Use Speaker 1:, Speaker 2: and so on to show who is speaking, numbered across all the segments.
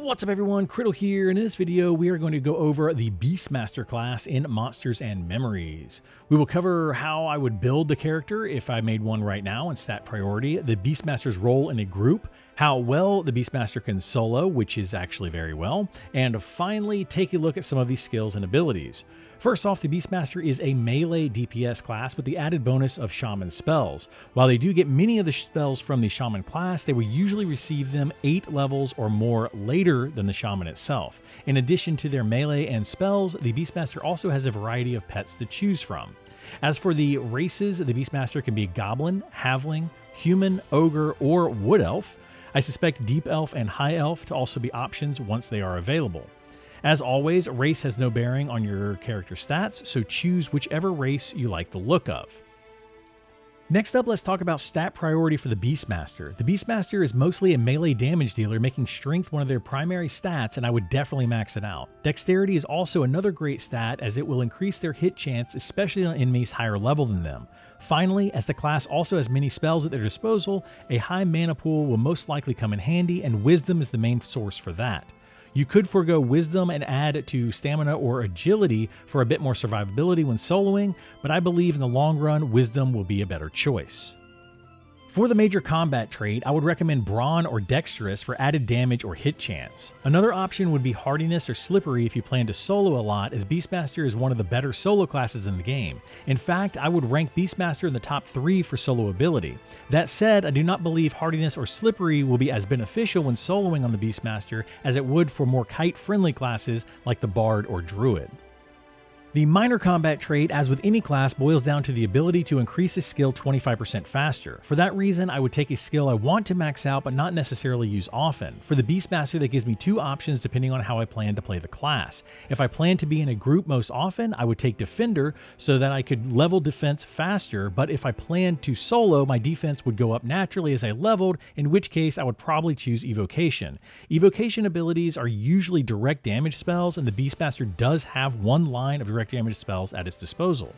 Speaker 1: What's up everyone, Criddle here, and in this video we are going to go over the Beastmaster class in Monsters and Memories. We will cover how I would build the character if I made one right now in stat priority, the Beastmaster's role in a group, how well the Beastmaster can solo, which is actually very well, and finally take a look at some of these skills and abilities. First off, the Beastmaster is a melee DPS class with the added bonus of Shaman spells. While they do get many of the spells from the Shaman class, they will usually receive them 8 levels or more later than the Shaman itself. In addition to their melee and spells, the Beastmaster also has a variety of pets to choose from. As for the races, the Beastmaster can be Goblin, Halfling, Human, Ogre, or Wood Elf. I suspect Deep Elf and High Elf to also be options once they are available. As always, race has no bearing on your character stats, so choose whichever race you like the look of. Next up, let's talk about stat priority for the Beastmaster. The Beastmaster is mostly a melee damage dealer, making strength one of their primary stats, and I would definitely max it out. Dexterity is also another great stat, as it will increase their hit chance, especially on enemies higher level than them. Finally, as the class also has many spells at their disposal, a high mana pool will most likely come in handy, and Wisdom is the main source for that. You could forego Wisdom and add to Stamina or Agility for a bit more survivability when soloing, but I believe in the long run, Wisdom will be a better choice. For the major combat trait, I would recommend Brawn or Dexterous for added damage or hit chance. Another option would be Hardiness or Slippery if you plan to solo a lot, as Beastmaster is one of the better solo classes in the game. In fact, I would rank Beastmaster in the top 3 for solo ability. That said, I do not believe Hardiness or Slippery will be as beneficial when soloing on the Beastmaster as it would for more kite-friendly classes like the Bard or Druid. The minor combat trait, as with any class, boils down to the ability to increase a skill 25% faster. For that reason, I would take a skill I want to max out but not necessarily use often. For the Beastmaster, that gives me 2 options depending on how I plan to play the class. If I plan to be in a group most often, I would take Defender so that I could level defense faster, but if I planned to solo, my defense would go up naturally as I leveled, in which case I would probably choose Evocation. Evocation abilities are usually direct damage spells, and the Beastmaster does have one line of direct damage spells at its disposal.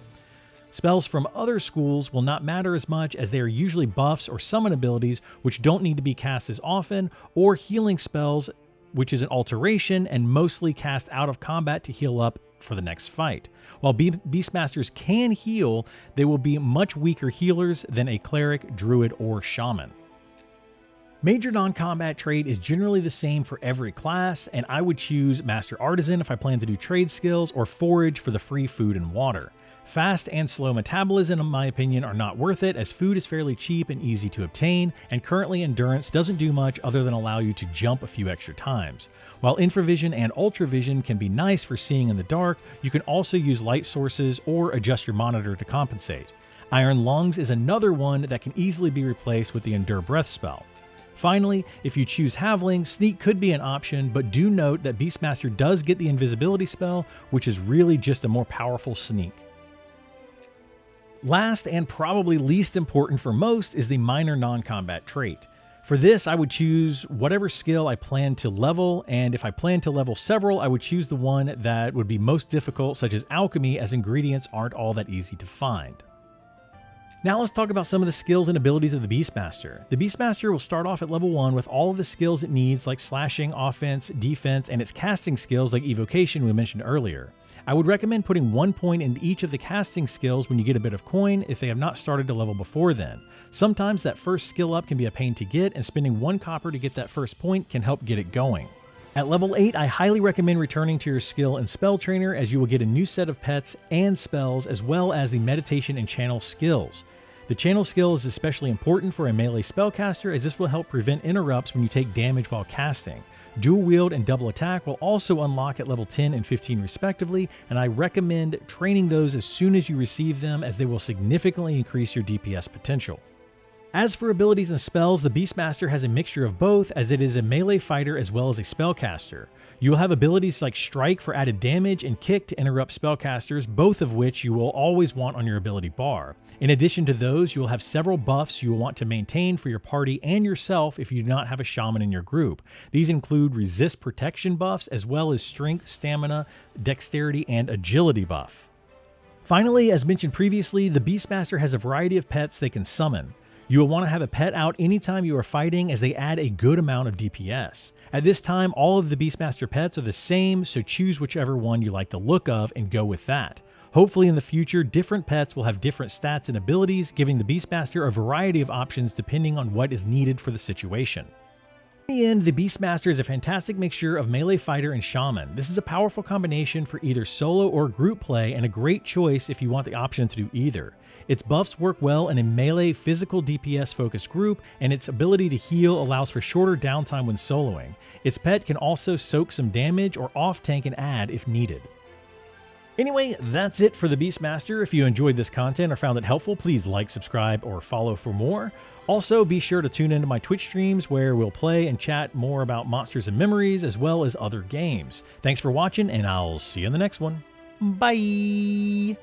Speaker 1: Spells from other schools will not matter as much, as they are usually buffs or summon abilities which don't need to be cast as often, or healing spells, which is an alteration and mostly cast out of combat to heal up for the next fight. While Beastmasters can heal, they will be much weaker healers than a cleric, druid, or shaman. Major non-combat trait is generally the same for every class, and I would choose Master Artisan if I plan to do trade skills, or Forage for the free food and water. Fast and slow metabolism, in my opinion, are not worth it, as food is fairly cheap and easy to obtain, and currently Endurance doesn't do much other than allow you to jump a few extra times. While Infravision and Ultravision can be nice for seeing in the dark, you can also use light sources or adjust your monitor to compensate. Iron Lungs is another one that can easily be replaced with the Endure Breath spell. Finally, if you choose Halfling, Sneak could be an option, but do note that Beastmaster does get the invisibility spell, which is really just a more powerful sneak. Last and probably least important for most is the minor non-combat trait. For this, I would choose whatever skill I plan to level, and if I plan to level several, I would choose the one that would be most difficult, such as Alchemy, as ingredients aren't all that easy to find. Now let's talk about some of the skills and abilities of the Beastmaster. The Beastmaster will start off at level 1 with all of the skills it needs, like slashing, offense, defense, and its casting skills like Evocation we mentioned earlier. I would recommend putting 1 point into each of the casting skills when you get a bit of coin if they have not started to level before then. Sometimes that first skill up can be a pain to get, and spending 1 copper to get that first point can help get it going. At level 8, I highly recommend returning to your skill and spell trainer, as you will get a new set of pets and spells, as well as the meditation and channel skills. The channel skill is especially important for a melee spellcaster, as this will help prevent interrupts when you take damage while casting. Dual wield and double attack will also unlock at level 10 and 15 respectively, and I recommend training those as soon as you receive them, as they will significantly increase your DPS potential. As for abilities and spells, the Beastmaster has a mixture of both, as it is a melee fighter as well as a spellcaster. You will have abilities like Strike for added damage and Kick to interrupt spellcasters, both of which you will always want on your ability bar. In addition to those, you will have several buffs you will want to maintain for your party and yourself if you do not have a shaman in your group. These include resist protection buffs, as well as strength, stamina, dexterity, and agility buff. Finally, as mentioned previously, the Beastmaster has a variety of pets they can summon. You will want to have a pet out anytime you are fighting, as they add a good amount of DPS. At this time, all of the Beastmaster pets are the same, so choose whichever one you like the look of and go with that. Hopefully in the future, different pets will have different stats and abilities, giving the Beastmaster a variety of options depending on what is needed for the situation. In the end, the Beastmaster is a fantastic mixture of melee fighter and shaman. This is a powerful combination for either solo or group play, and a great choice if you want the option to do either. Its buffs work well in a melee physical DPS focused group, and its ability to heal allows for shorter downtime when soloing. Its pet can also soak some damage or off tank and add if needed. Anyway, that's it for the Beastmaster. If you enjoyed this content or found it helpful, please like, subscribe, or follow for more. Also, be sure to tune into my Twitch streams where we'll play and chat more about Monsters and Memories as well as other games. Thanks for watching, and I'll see you in the next one. Bye!